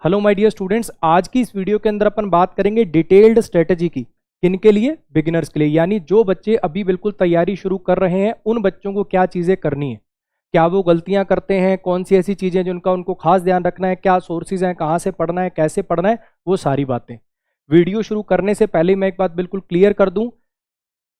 Hello my dear students, आज की इस वीडियो के अंदर अपन बात करेंगे डिटेल्ड स्ट्रेटजी की। किनके लिए? बिगिनर्स के लिए, यानी जो बच्चे अभी बिल्कुल तैयारी शुरू कर रहे हैं उन बच्चों को क्या चीज़ें करनी है, क्या वो गलतियां करते हैं, कौन सी ऐसी चीज़ें जिनका उनको खास ध्यान रखना है, क्या सोर्सेज हैं, कहाँ से पढ़ना है, कैसे पढ़ना है, वो सारी बातें। वीडियो शुरू करने से पहले मैं एक बात बिल्कुल क्लियर कर दूं,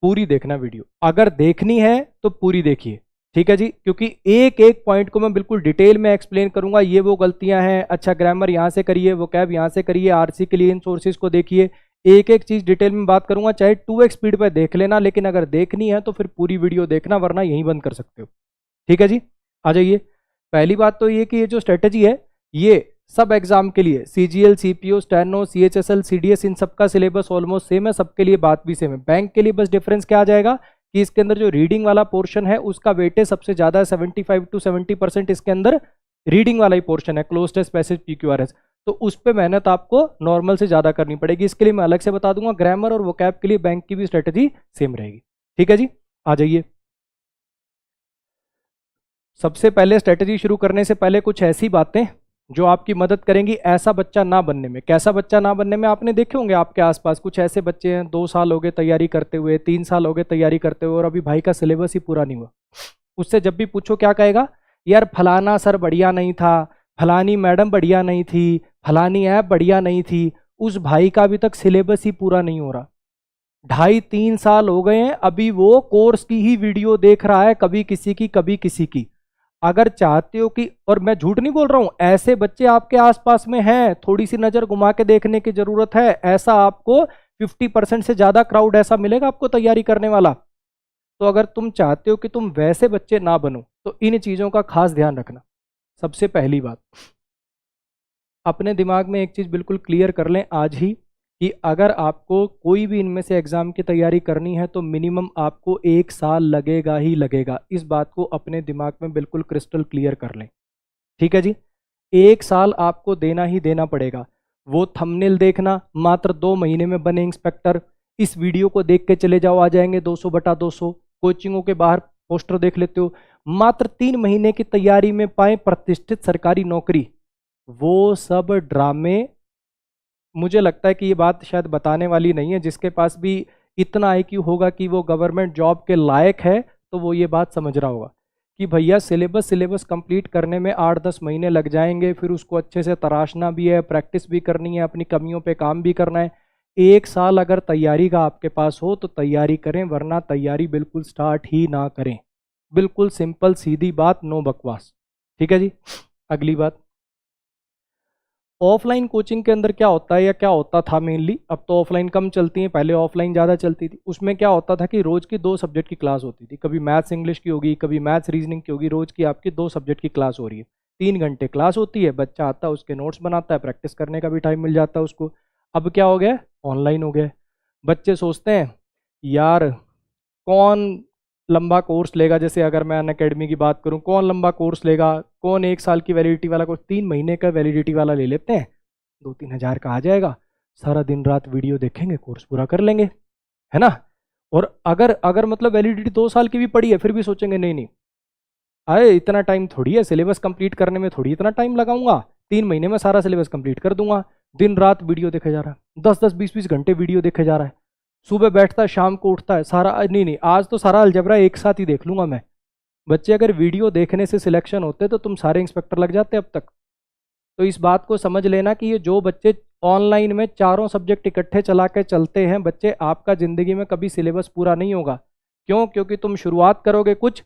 पूरी देखना वीडियो। अगर देखनी है तो पूरी देखिए, ठीक है जी, क्योंकि एक एक पॉइंट को मैं बिल्कुल डिटेल में एक्सप्लेन करूंगा। ये वो गलतियां हैं, अच्छा ग्रामर यहां से करिए, वो कैब यहां से करिए, आरसी के लिए इन सोर्सेज को देखिए, एक एक चीज डिटेल में बात करूंगा। चाहे 2x स्पीड पर देख लेना, लेकिन अगर देखनी है तो फिर पूरी वीडियो देखना, वरना यहीं बंद कर सकते हो। ठीक है जी, आ जाइए। पहली बात तो ये कि ये जो स्ट्रेटेजी है ये सब एग्जाम के लिए, CGL, CPO, steno, CHSL, CDS, इन सबका सिलेबस ऑलमोस्ट सेम है, सबके लिए बात भी सेम है। बैंक के लिए बस डिफरेंस क्या आ जाएगा कि इसके अंदर जो रीडिंग वाला पोर्शन है उसका वेटेज सबसे ज्यादा है, 75 to 70% इसके अंदर रीडिंग वाला ही पोर्शन है, क्लोज टेस्ट, पैसेज, पीक्यूआरएस। तो उस पर मेहनत आपको नॉर्मल से ज्यादा करनी पड़ेगी, इसके लिए मैं अलग से बता दूंगा। ग्रामर और वोकैब के लिए बैंक की भी स्ट्रेटेजी सेम रहेगी। ठीक है जी, आ जाइए। सबसे पहले स्ट्रेटेजी शुरू करने से पहले कुछ ऐसी बातें जो आपकी मदद करेंगी ऐसा बच्चा ना बनने में। कैसा बच्चा ना बनने में? आपने देखे होंगे आपके आसपास कुछ ऐसे बच्चे हैं, 2 साल हो गए तैयारी करते हुए, 3 साल हो गए तैयारी करते हुए, और अभी भाई का सिलेबस ही पूरा नहीं हुआ। उससे जब भी पूछो क्या कहेगा? यार फलाना सर बढ़िया नहीं था, फलानी मैडम बढ़िया नहीं थी, फलानी ऐप बढ़िया नहीं थी। उस भाई का अभी तक सिलेबस ही पूरा नहीं हो रहा। 2.5-3 साल हो गए हैं, अभी वो कोर्स की ही वीडियो देख रहा है, कभी किसी की कभी किसी की। अगर चाहते हो कि, और मैं झूठ नहीं बोल रहा हूं, ऐसे बच्चे आपके आसपास में हैं, थोड़ी सी नजर घुमा के देखने की जरूरत है। ऐसा आपको 50% से ज्यादा क्राउड ऐसा मिलेगा आपको तैयारी करने वाला। तो अगर तुम चाहते हो कि तुम वैसे बच्चे ना बनो तो इन चीजों का खास ध्यान रखना। सबसे पहली बात, अपने दिमाग में एक चीज बिल्कुल क्लियर कर लें आज ही, कि अगर आपको कोई भी इनमें से एग्जाम की तैयारी करनी है तो मिनिमम आपको 1 साल लगेगा ही लगेगा। इस बात को अपने दिमाग में बिल्कुल क्रिस्टल क्लियर कर लें। ठीक है जी, 1 साल आपको देना ही देना पड़ेगा। वो थंबनेल देखना, मात्र 2 महीने में बने इंस्पेक्टर, इस वीडियो को देख के चले जाओ, आ जाएंगे 200/200। कोचिंगों के बाहर पोस्टर देख लेते हो, मात्र 3 महीने की तैयारी में पाए प्रतिष्ठित सरकारी नौकरी। वो सब ड्रामे। मुझे लगता है कि ये बात शायद बताने वाली नहीं है, जिसके पास भी इतना आईक्यू होगा कि वो गवर्नमेंट जॉब के लायक है तो वो ये बात समझ रहा होगा कि भैया सिलेबस कंप्लीट करने में 8-10 महीने लग जाएंगे, फिर उसको अच्छे से तराशना भी है, प्रैक्टिस भी करनी है, अपनी कमियों पे काम भी करना है। 1 साल अगर तैयारी का आपके पास हो तो तैयारी करें, वरना तैयारी बिल्कुल स्टार्ट ही ना करें। बिल्कुल सिंपल सीधी बात, नो बकवास। ठीक है जी, अगली बात, ऑफलाइन कोचिंग के अंदर क्या होता है या क्या होता था मेनली, अब तो ऑफलाइन कम चलती है, पहले ऑफलाइन ज़्यादा चलती थी। उसमें क्या होता था कि रोज़ की 2 सब्जेक्ट की क्लास होती थी, कभी मैथ्स इंग्लिश की होगी, कभी मैथ्स रीजनिंग की होगी। रोज़ की आपकी 2 सब्जेक्ट की क्लास हो रही है, 3 घंटे क्लास होती है, बच्चा आता है, उसके नोट्स बनाता है, प्रैक्टिस करने का भी टाइम मिल जाता है उसको। अब क्या हो गया? ऑनलाइन हो गया। बच्चे सोचते हैं यार कौन लंबा कोर्स लेगा, जैसे अगर मैं अनअकैडमी की बात करूं, कौन लंबा कोर्स लेगा, कौन 1 साल की वैलिडिटी वाला कोर्स, 3 महीने का वैलिडिटी वाला ले लेते हैं, 2-3 हज़ार का आ जाएगा, सारा दिन रात वीडियो देखेंगे, कोर्स पूरा कर लेंगे, है ना। और अगर अगर मतलब वैलिडिटी 2 साल की भी पड़ी है, फिर भी सोचेंगे नहीं नहीं, अरे इतना टाइम थोड़ी है, सिलेबस कंप्लीट करने में थोड़ी इतना टाइम लगाऊंगा, 3 महीने में सारा सिलेबस कंप्लीट कर दूंगा। दिन रात वीडियो देखे जा रहा है, 10-10 20-20 घंटे वीडियो देखे जा रहा है, सुबह बैठता है शाम को उठता है, सारा नहीं नहीं आज तो सारा अलजबरा एक साथ ही देख लूंगा मैं। बच्चे अगर वीडियो देखने से सिलेक्शन होते तो तुम सारे इंस्पेक्टर लग जाते अब तक। तो इस बात को समझ लेना कि ये जो बच्चे ऑनलाइन में चारों सब्जेक्ट इकट्ठे चला के चलते हैं बच्चे, आपका जिंदगी में कभी सिलेबस पूरा नहीं होगा। क्यों? क्योंकि तुम शुरुआत करोगे कुछ,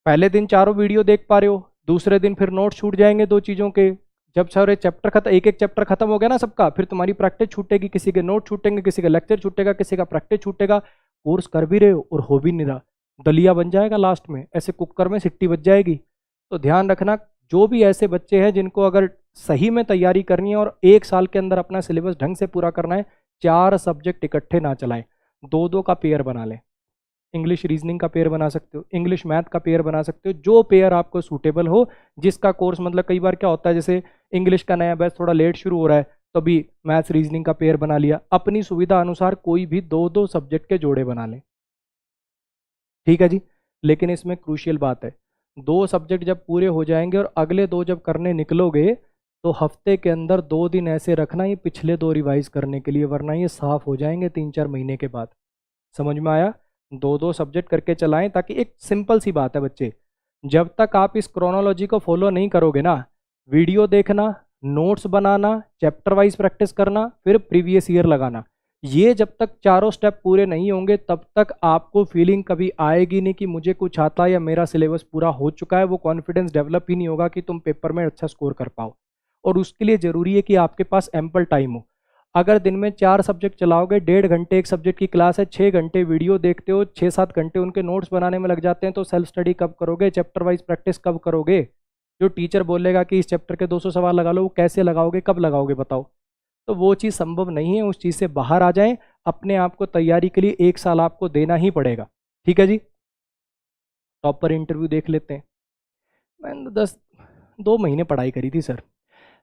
पहले दिन चारों वीडियो देख पा रहे हो, दूसरे दिन फिर नोट छूट जाएंगे 2 चीज़ों के। जब सारे चैप्टर खत्म, एक एक चैप्टर खत्म हो गया ना सबका, फिर तुम्हारी प्रैक्टिस छूटेगी, किसी के नोट छूटेंगे, किसी का लेक्चर छूटेगा, किसी का प्रैक्टिस छूटेगा। कोर्स कर भी रहे हो और हो भी नहीं रहा, दलिया बन जाएगा लास्ट में, ऐसे कुकर में सिट्टी बज जाएगी। तो ध्यान रखना, जो भी ऐसे बच्चे हैं जिनको अगर सही में तैयारी करनी है और 1 साल के अंदर अपना सिलेबस ढंग से पूरा करना है, 4 सब्जेक्ट इकट्ठे ना चलाएं, 2-2 का पेयर बना लें। इंग्लिश रीजनिंग का पेयर बना सकते हो, इंग्लिश मैथ का पेयर बना सकते हो, जो पेयर आपको सूटेबल हो, जिसका कोर्स, मतलब कई बार क्या होता है, जैसे इंग्लिश का नया बैच थोड़ा लेट शुरू हो रहा है तो अभी मैथ्स रीजनिंग का पेयर बना लिया। अपनी सुविधा अनुसार कोई भी 2-2 सब्जेक्ट के जोड़े बना लें। ठीक है जी, लेकिन इसमें क्रूशियल बात है, 2 सब्जेक्ट जब पूरे हो जाएंगे और अगले 2 जब करने निकलोगे तो हफ्ते के अंदर 2 दिन ऐसे रखना ये पिछले 2 रिवाइज करने के लिए, वरना ये साफ हो जाएंगे 3-4 महीने के बाद। समझ में आया? 2-2 सब्जेक्ट करके चलाएं, ताकि एक सिंपल सी बात है बच्चे, जब तक आप इस क्रोनोलॉजी को फॉलो नहीं करोगे ना, वीडियो देखना, नोट्स बनाना, चैप्टर वाइज प्रैक्टिस करना, फिर प्रीवियस ईयर लगाना, ये जब तक चारों स्टेप पूरे नहीं होंगे तब तक आपको फीलिंग कभी आएगी नहीं कि मुझे कुछ आता है या मेरा सिलेबस पूरा हो चुका है। वो कॉन्फिडेंस डेवलप ही नहीं होगा कि तुम पेपर में अच्छा स्कोर कर पाओ। और उसके लिए ज़रूरी है कि आपके पास एम्पल टाइम हो। अगर दिन में 4 सब्जेक्ट चलाओगे, 1.5 घंटे एक सब्जेक्ट की क्लास है, 6 घंटे वीडियो देखते हो, 6-7 घंटे उनके नोट्स बनाने में लग जाते हैं, तो सेल्फ स्टडी कब करोगे? चैप्टर वाइज प्रैक्टिस कब करोगे? जो टीचर बोलेगा कि इस चैप्टर के 200 सवाल लगा लो, वो कैसे लगाओगे, कब लगाओगे बताओ? तो वो चीज़ संभव नहीं है। उस चीज़ से बाहर आ जाएं। अपने आप को तैयारी के लिए 1 साल आपको देना ही पड़ेगा। ठीक है जी। टॉपर इंटरव्यू देख लेते हैं। मैंने 2 महीने पढ़ाई करी थी sir.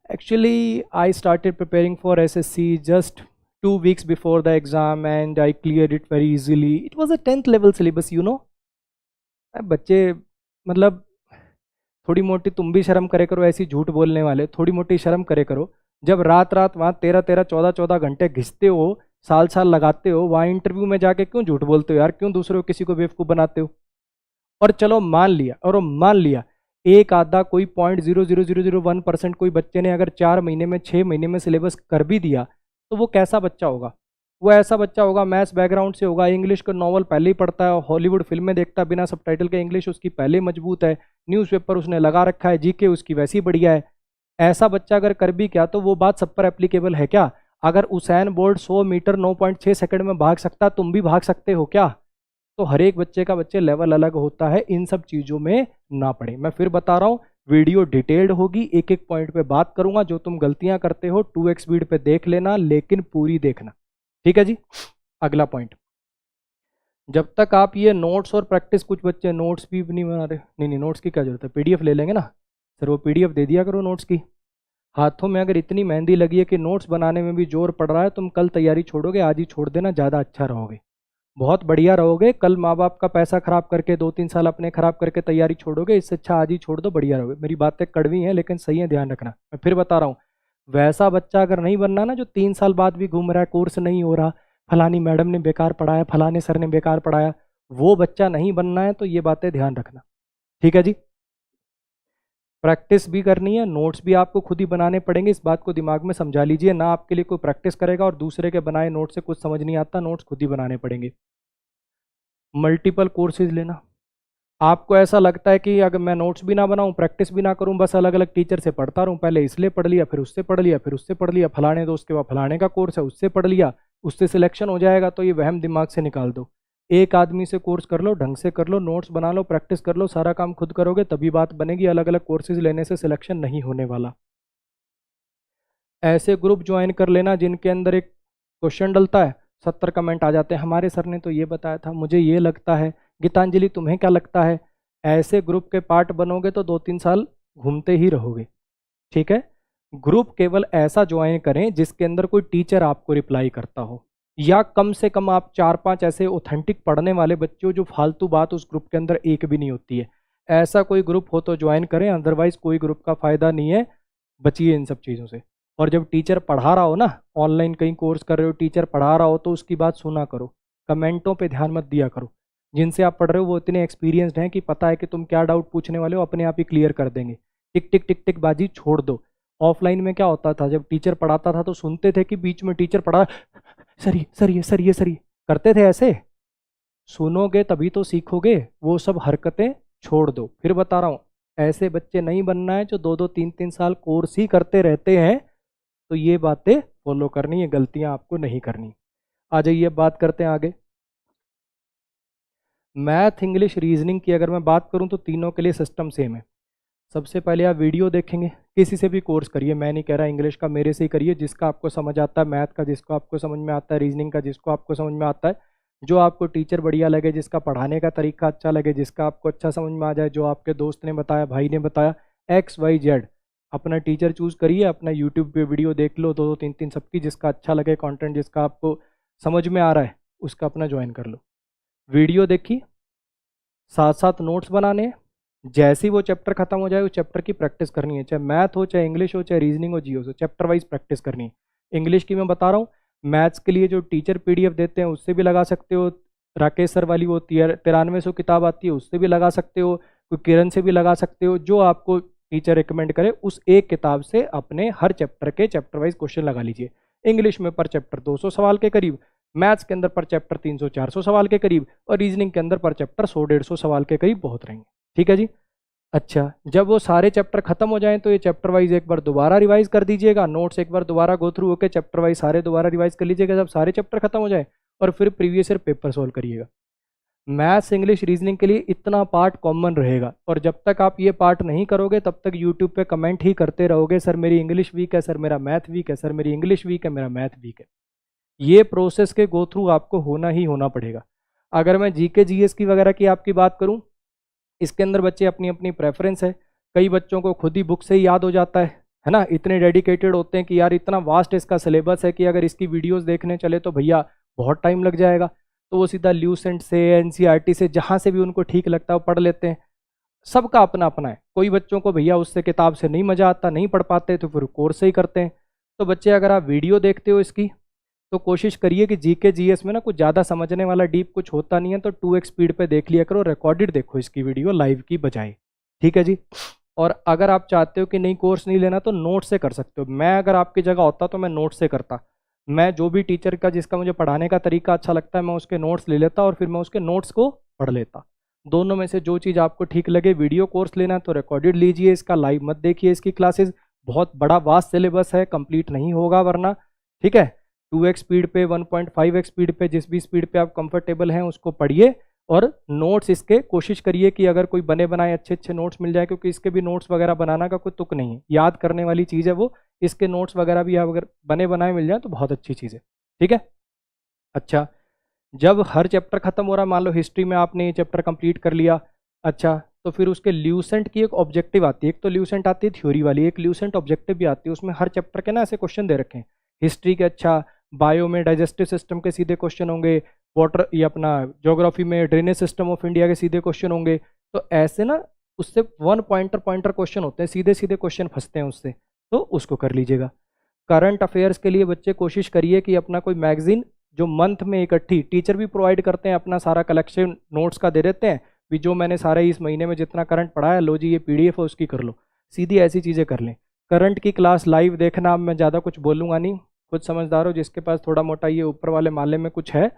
Actually I started preparing for SSC just 2 weeks before the exam and I cleared it very easily. It was a 10th level syllabus, you know. बच्चे मतलब थोड़ी मोटी तुम भी शर्म करे करो, ऐसी झूठ बोलने वाले थोड़ी मोटी शर्म करे करो। जब रात रात वहाँ 13-13 14-14 घंटे घिसते हो, साल साल लगाते हो, वहाँ इंटरव्यू में जाके क्यों झूठ बोलते हो यार? क्यों दूसरों को किसी को बेवकूफ़ बनाते हो? और चलो मान लिया, और मान लिया एक आधा कोई 0.00001% कोई बच्चे ने अगर 4 महीने में 6 महीने में सिलेबस कर भी दिया, तो वो कैसा बच्चा होगा? वो ऐसा बच्चा होगा, मैथ्स बैकग्राउंड से होगा, इंग्लिश का नॉवल पहले ही पढ़ता है, हॉलीवुड फिल्में देखता है बिना सबटाइटल के, इंग्लिश उसकी पहले मजबूत है, न्यूज़पेपर उसने लगा रखा है, जीके उसकी वैसी बढ़िया है। ऐसा बच्चा अगर कर भी क्या, तो वो बात सब पर एप्लीकेबल है क्या? अगर उसैन बोल्ट 100 मीटर 9.6 सेकंड में भाग सकता, तुम भी भाग सकते हो क्या? तो हर एक बच्चे का बच्चे लेवल अलग होता है। इन सब चीज़ों में ना पड़े। मैं फिर बता रहा हूँ, वीडियो डिटेल्ड होगी, एक एक पॉइंट पे बात करूंगा। जो तुम गलतियां करते हो 2x स्पीड पे देख लेना, लेकिन पूरी देखना। ठीक है जी। अगला पॉइंट, जब तक आप ये नोट्स और प्रैक्टिस, कुछ बच्चे नोट्स भी नहीं बना रहे, नहीं नोट्स की क्या जरूरत है, पीडीएफ ले लेंगे ना सर, वो पीडीएफ दे दिया करो नोट्स की। हाथों में अगर इतनी मेहंदी लगी है कि नोट्स बनाने में भी जोर पड़ रहा है, तुम कल तैयारी छोड़ोगे, आज ही छोड़ देना, ज़्यादा अच्छा रहोगे, बहुत बढ़िया रहोगे। कल माँ बाप का पैसा खराब करके 2-3 साल अपने खराब करके तैयारी छोड़ोगे, इससे अच्छा आज ही छोड़ दो, बढ़िया रहोगे। मेरी बातें कड़वी हैं लेकिन सही है, ध्यान रखना। मैं फिर बता रहा हूँ, वैसा बच्चा अगर नहीं बनना ना जो 3 साल बाद भी घूम रहा है, कोर्स नहीं हो रहा, फलानी मैडम ने बेकार पढ़ाया, फलाने सर ने बेकार पढ़ाया, वो बच्चा नहीं बनना है। तो ये बातें ध्यान रखना। ठीक है जी। प्रैक्टिस भी करनी है, नोट्स भी आपको खुद ही बनाने पड़ेंगे, इस बात को दिमाग में समझा लीजिए। ना आपके लिए कोई प्रैक्टिस करेगा और दूसरे के बनाए नोट से कुछ समझ नहीं आता, नोट्स खुद ही बनाने पड़ेंगे। मल्टीपल कोर्सेज लेना। आपको ऐसा लगता है कि अगर मैं नोट्स भी ना बनाऊं, प्रैक्टिस भी ना करूं, बस अलग अलग टीचर से पढ़ता रहूं, पहले इसलिए पढ़ लिया, फिर उससे पढ़ लिया, फिर उससे पढ़ लिया, फलाने दोस्त के बाद फलाने का कोर्स है उससे पढ़ लिया, उससे सिलेक्शन हो जाएगा, तो ये वहम दिमाग से निकाल दो। एक आदमी से कोर्स कर लो, ढंग से कर लो, नोट्स बना लो, प्रैक्टिस कर लो, सारा काम खुद करोगे तभी बात बनेगी। अलग अलग कोर्सेज लेने से सिलेक्शन नहीं होने वाला। ऐसे ग्रुप ज्वाइन कर लेना जिनके अंदर एक क्वेश्चन डलता है, 70 कमेंट आ जाते हैं, हमारे सर ने तो ये बताया था, मुझे ये लगता है, गीतांजलि तुम्हें क्या लगता है। ऐसे ग्रुप के पार्ट बनोगे तो 2-3 साल घूमते ही रहोगे। ठीक है। ग्रुप केवल ऐसा ज्वाइन करें जिसके अंदर कोई टीचर आपको रिप्लाई करता हो, या कम से कम आप 4-5 ऐसे ऑथेंटिक पढ़ने वाले बच्चे हो जो फालतू बात उस ग्रुप के अंदर एक भी नहीं होती है। ऐसा कोई ग्रुप हो तो ज्वाइन करें, अदरवाइज कोई ग्रुप का फायदा नहीं है। बचिए इन सब चीज़ों से। और जब टीचर पढ़ा रहा हो ना, ऑनलाइन कहीं कोर्स कर रहे हो, टीचर पढ़ा रहा हो, तो उसकी बात सुना करो, कमेंटों पे ध्यान मत दिया करो। जिनसे आप पढ़ रहे हो वो इतने एक्सपीरियंस्ड हैं कि पता है कि तुम क्या डाउट पूछने वाले हो, अपने आप ही क्लियर कर देंगे। टिक टिक टिक टिक बाजी छोड़ दो। ऑफलाइन में क्या होता था, जब टीचर पढ़ाता था तो सुनते थे कि बीच में टीचर पढ़ा, सर ये करते थे ऐसे। सुनोगे तभी तो सीखोगे, वो सब हरकतें छोड़ दो। फिर बता रहा हूँ, ऐसे बच्चे नहीं बनना है जो 2-2 3-3 साल कोर्स ही करते रहते हैं। तो ये बातें फॉलो करनी है, गलतियां आपको नहीं करनी। आ जाइए बात करते हैं आगे। मैथ, इंग्लिश, रीजनिंग की अगर मैं बात करूं तो तीनों के लिए सिस्टम सेम है। सबसे पहले आप वीडियो देखेंगे, किसी से भी कोर्स करिए, मैं नहीं कह रहा इंग्लिश का मेरे से ही करिए, जिसका आपको समझ आता है, मैथ का जिसको आपको समझ में आता है, रीजनिंग का जिसको आपको समझ में आता है, जो आपको टीचर बढ़िया लगे, जिसका पढ़ाने का तरीका अच्छा लगे, जिसका आपको अच्छा समझ में आ जाए, जो आपके दोस्त ने बताया, भाई ने बताया, XYZ, अपना टीचर चूज़ करिए। अपना यूट्यूब पे वीडियो देख लो, 2-2 3-3 सबकी, जिसका अच्छा लगे कंटेंट, जिसका आपको समझ में आ रहा है, उसका अपना ज्वाइन कर लो। वीडियो देखी, साथ साथ नोट्स बनाने, जैसे ही वो चैप्टर खत्म हो जाए उस चैप्टर की प्रैक्टिस करनी है, चाहे मैथ हो, चाहे इंग्लिश हो, चाहे रीजनिंग हो, जियो हो, चैप्टर वाइज प्रैक्टिस करनी है। इंग्लिश की मैं बता रहा हूँ, मैथ्स के लिए जो टीचर पीडीएफ देते हैं उससे भी लगा सकते हो, राकेश सर वाली वो 9300 किताब आती है उससे भी लगा सकते हो, कोई किरण से भी लगा सकते हो, जो आपको टीचर रिकमेंड करे उस एक किताब से अपने हर चैप्टर के चैप्टर वाइज क्वेश्चन लगा लीजिए। इंग्लिश में पर चैप्टर 200 सवाल के करीब, मैथ्स के अंदर पर चैप्टर 300-400 सवाल के करीब, और रीजनिंग के अंदर पर चैप्टर 100-150 सवाल के करीब बहुत रहेंगे। ठीक है जी। अच्छा, जब वो सारे चैप्टर खत्म हो जाएं तो ये चैप्टर वाइज एक बार दोबारा रिवाइज कर दीजिएगा, नोट्स एक बार दोबारा गो थ्रू होकर चैप्टर वाइज सारे दोबारा रिवाइज कर लीजिएगा जब सारे चैप्टर खत्म हो जाए, और फिर प्रीवियस ईयर पेपर सॉल्व करिएगा। मैथ्स इंग्लिश रीजनिंग के लिए इतना पार्ट कॉमन रहेगा, और जब तक आप ये पार्ट नहीं करोगे तब तक यूट्यूब पे कमेंट ही करते रहोगे, सर मेरी इंग्लिश वीक है, सर मेरा मैथ वीक है, सर मेरी इंग्लिश वीक है, मेरा मैथ वीक है। ये प्रोसेस के गो थ्रू आपको होना ही होना पड़ेगा। अगर मैं जीके जीएस की वगैरह की आपकी बात करूं, इसके अंदर बच्चे अपनी अपनी प्रेफरेंस है, कई बच्चों को खुद ही बुक से ही याद हो जाता है ना, इतने डेडिकेटेड होते हैं कि यार इतना वास्ट इसका सिलेबस है कि अगर इसकी वीडियोस देखने चले तो भैया बहुत टाइम लग जाएगा, तो वो सीधा ल्यूसेंट से, एनसीईआरटी से, जहाँ से भी उनको ठीक लगता है वो पढ़ लेते हैं। सबका अपना अपना है, कोई बच्चों को भैया उससे किताब से नहीं मजा आता, नहीं पढ़ पाते, तो फिर कोर्स से ही करते हैं। तो बच्चे अगर आप वीडियो देखते हो इसकी, तो कोशिश करिए कि जीके जीएस में ना कुछ ज़्यादा समझने वाला डीप कुछ होता नहीं है, तो 2x स्पीड पे देख लिया करो, रिकॉर्डेड देखो इसकी वीडियो लाइव की बजाय। ठीक है जी। और अगर आप चाहते हो कि नहीं कोर्स नहीं लेना तो नोट से कर सकते हो। मैं अगर आपकी जगह होता तो मैं नोट से करता, मैं जो भी टीचर का जिसका मुझे पढ़ाने का तरीका अच्छा लगता है मैं उसके नोट्स ले लेता और फिर मैं उसके नोट्स को पढ़ लेता। दोनों में से जो चीज़ आपको ठीक लगे, वीडियो कोर्स लेना तो रिकॉर्डेड लीजिए, इसका लाइव मत देखिए इसकी क्लासेस, बहुत बड़ा वास्ट सिलेबस है, कंप्लीट नहीं होगा वरना। ठीक है, 2x स्पीड पे, 1.5x स्पीड पे, जिस भी स्पीड पे आप कंफर्टेबल हैं उसको पढ़िए, और नोट्स इसके कोशिश करिए कि अगर कोई बने बनाए अच्छे अच्छे नोट्स मिल जाए, क्योंकि इसके भी नोट्स वगैरह बनाना का कोई तुक नहीं है, याद करने वाली चीज़ है वो, इसके नोट्स वगैरह भी अगर बने बनाए मिल जाए तो बहुत अच्छी चीज़ है। ठीक है। अच्छा, जब हर चैप्टर खत्म हो रहा है, मान लो हिस्ट्री में आपने ये चैप्टर कंप्लीट कर लिया, अच्छा तो फिर उसके ल्यूसेंट की एक ऑब्जेक्टिव आती है, एक तो ल्यूसेंट आती है थ्योरी वाली, एक ल्यूसेंट ऑब्जेक्टिव भी आती है, उसमें हर चैप्टर के ना ऐसे क्वेश्चन दे रखे हैं हिस्ट्री के। अच्छा, बायो में डाइजेस्टिव सिस्टम के सीधे क्वेश्चन होंगे, वाटर ये अपना ज्योग्राफी में ड्रेनेज सिस्टम ऑफ इंडिया के सीधे क्वेश्चन होंगे, तो ऐसे ना उससे वन पॉइंटर पॉइंटर क्वेश्चन होते हैं, सीधे सीधे क्वेश्चन फंसते हैं उससे, तो उसको कर लीजिएगा। करंट अफेयर्स के लिए बच्चे कोशिश करिए कि अपना कोई मैगजीन जो मंथ में इकट्ठी, टीचर भी प्रोवाइड करते हैं, अपना सारा कलेक्शन नोट्स का दे देते हैं भी, जो मैंने सारे इस महीने में जितना करंट पढ़ा है लो जी ये पीडीएफ है उसकी कर लो, सीधी ऐसी चीज़ें कर लें। करंट की क्लास लाइव देखना, अब मैं ज़्यादा कुछ बोलूँगा नहीं, खुद समझदार हो, जिसके पास थोड़ा मोटा ये ऊपर वाले माले में कुछ है,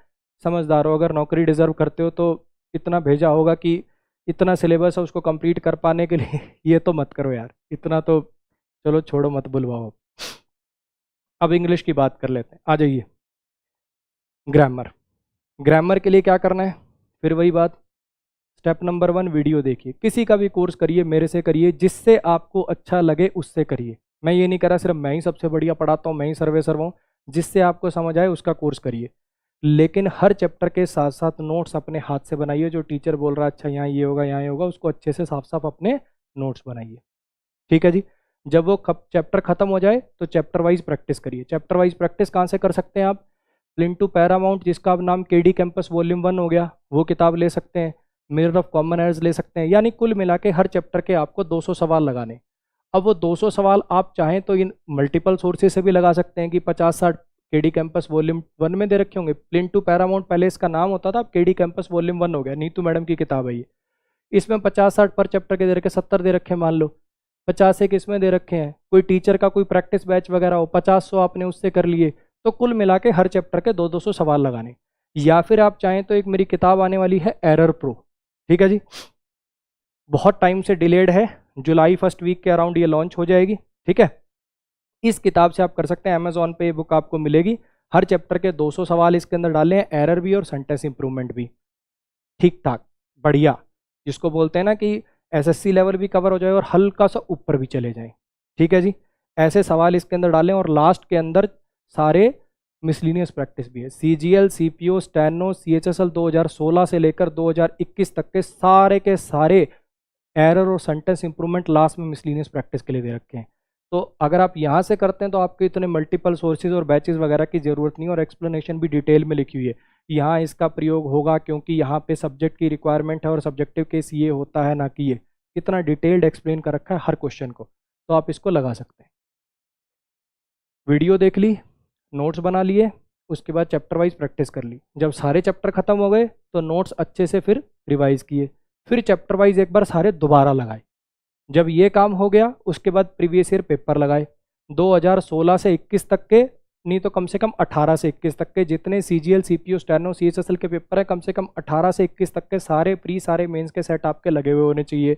समझदार हो, अगर नौकरी डिजर्व करते हो तो इतना भेजा होगा कि इतना सिलेबस है उसको कंप्लीट कर पाने के लिए ये तो मत करो यार, इतना तो चलो छोड़ो, मत बुलवाओ। अब इंग्लिश की बात कर लेते हैं, आ जाइए। ग्रामर, ग्रामर के लिए क्या करना है, फिर वही बात, स्टेप नंबर 1 वीडियो देखिए, किसी का भी कोर्स करिए, मेरे से करिए, जिससे आपको अच्छा लगे उससे करिए। मैं ये नहीं करा सिर्फ मैं ही सबसे बढ़िया पढ़ाता हूँ, मैं ही सर्वे सर्व हूँ, जिससे आपको समझ आए उसका कोर्स करिए। लेकिन हर चैप्टर के साथ साथ नोट्स अपने हाथ से बनाइए, जो टीचर बोल रहा है अच्छा यहाँ ये होगा यहाँ ये होगा, उसको अच्छे से साफ साफ अपने नोट्स बनाइए। ठीक है जी। जब वो चैप्टर खत्म हो जाए तो चैप्टर वाइज प्रैक्टिस करिए। चैप्टर वाइज प्रैक्टिस कहाँ से कर सकते हैं आप, प्लिंटू पैरामाउंट जिसका अब नाम केडी कैंपस वॉल्यूम 1 हो गया, वो किताब ले सकते हैं, मिरर ऑफ कॉमन एर्स ले सकते हैं, यानी कुल मिला के हर चैप्टर के आपको 200 सवाल लगाने। अब वो 200 सवाल आप चाहें तो इन मल्टीपल सोर्सेज से भी लगा सकते हैं कि 50-60 केडी कैंपस वॉल्यूम 1 में दे रखे होंगे, प्लिंटू पैरामाउंट पहले इसका नाम होता था, अब केडी कैंपस वॉल्यूम 1 हो गया, नीतू मैडम की किताब है ये, इसमें 50-60 पर चैप्टर के दे रखे, 70 दे रखे हैं मान लो, 50 एक इसमें दे रखे हैं, कोई टीचर का कोई प्रैक्टिस बैच वगैरह हो, 50-100 आपने उससे कर लिए, तो कुल मिला के हर चैप्टर के 200 सवाल लगाने। या फिर आप चाहें तो एक मेरी किताब आने वाली है एरर प्रो, ठीक है जी, बहुत टाइम से डिलेड है, जुलाई फर्स्ट वीक के अराउंड ये लॉन्च हो जाएगी। ठीक है, इस किताब से आप कर सकते हैं, अमेजोन पे बुक आपको मिलेगी, हर चैप्टर के 200 सवाल इसके अंदर डाले हैं, एरर भी और सेंटेंस इंप्रूवमेंट भी ठीक ठाक बढ़िया, जिसको बोलते हैं ना कि एसएससी लेवल भी कवर हो जाए और हल्का सा ऊपर भी चले जाए। ठीक है जी, ऐसे सवाल इसके अंदर डालें, और लास्ट के अंदर सारे मिसलिनियस प्रैक्टिस भी है, सीजीएल, सीपीओ, स्टैनो, सीएचएसएल 2016 से लेकर 2021 तक के सारे एरर और सेंटेंस इंप्रूवमेंट लास्ट में मिसलिनियस प्रैक्टिस के लिए दे रखे हैं। तो अगर आप यहाँ से करते हैं तो आपको इतने मल्टीपल सोर्सेज और बैचेस वगैरह की ज़रूरत नहीं, और एक्सप्लेनेशन भी डिटेल में लिखी हुई है, यहाँ इसका प्रयोग होगा क्योंकि यहाँ पे सब्जेक्ट की रिक्वायरमेंट है और सब्जेक्टिव केस ये होता है ना कि ये, कितना डिटेल्ड एक्सप्लेन कर रखा है हर क्वेश्चन को, तो आप इसको लगा सकते हैं। वीडियो देख ली, नोट्स बना लिए, उसके बाद चैप्टर वाइज प्रैक्टिस कर ली। जब सारे चैप्टर खत्म हो गए तो नोट्स अच्छे से फिर रिवाइज किए, फिर चैप्टर वाइज एक बार सारे दोबारा लगाए। जब ये काम हो गया उसके बाद प्रीवियस ईयर पेपर लगाए, 2016 से 21 तक के, नहीं तो कम से कम 18 से 21 तक के जितने CGL CPO स्टेनो CHSL के पेपर है, कम से कम 18 से 21 तक के सारे प्री सारे मेंस के सेट आपके लगे हुए होने चाहिए।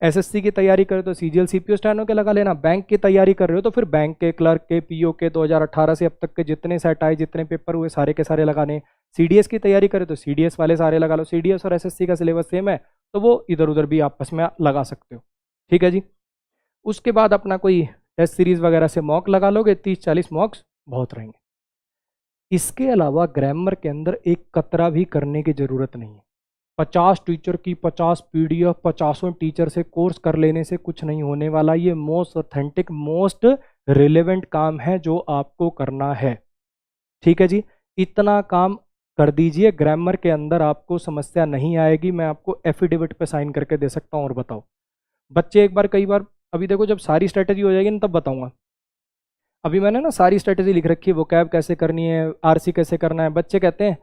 SSC की तैयारी कर रहे हो तो CGL CPO स्टेनो के लगा लेना, बैंक की तैयारी कर रहे हो तो फिर बैंक के, क्लर्क के, PO के 2018 से अब तक के जितने सेट आए, जितने पेपर हुए सारे के सारे लगाने। CDS की तैयारी करे तो CDS वाले सारे लगा लो, CDS और SSC का सिलेबस सेम है तो वो इधर उधर भी आपस में लगा सकते हो, ठीक है जी। उसके बाद अपना कोई टेस्ट सीरीज वगैरह से मॉक लगा लोगे, 30-40 मॉक्स बहुत रहेंगे। इसके अलावा ग्रामर के अंदर एक कतरा भी करने की जरूरत नहीं है। 50 टीचर की 50 PDF 50 टीचर से कोर्स कर लेने से कुछ नहीं होने वाला। ये मोस्ट ऑथेंटिक मोस्ट रिलेवेंट काम है जो आपको करना है, ठीक है जी। इतना काम कर दीजिए, ग्रामर के अंदर आपको समस्या नहीं आएगी। मैं आपको एफिडेविट पे साइन करके दे सकता हूँ। और बताओ बच्चे एक बार कई बार, अभी देखो जब सारी स्ट्रेटेजी हो जाएगी ना तब बताऊंगा। अभी मैंने ना सारी स्ट्रेटेजी लिख रखी है, वोकैब कैसे करनी है, RC कैसे करना है। बच्चे कहते हैं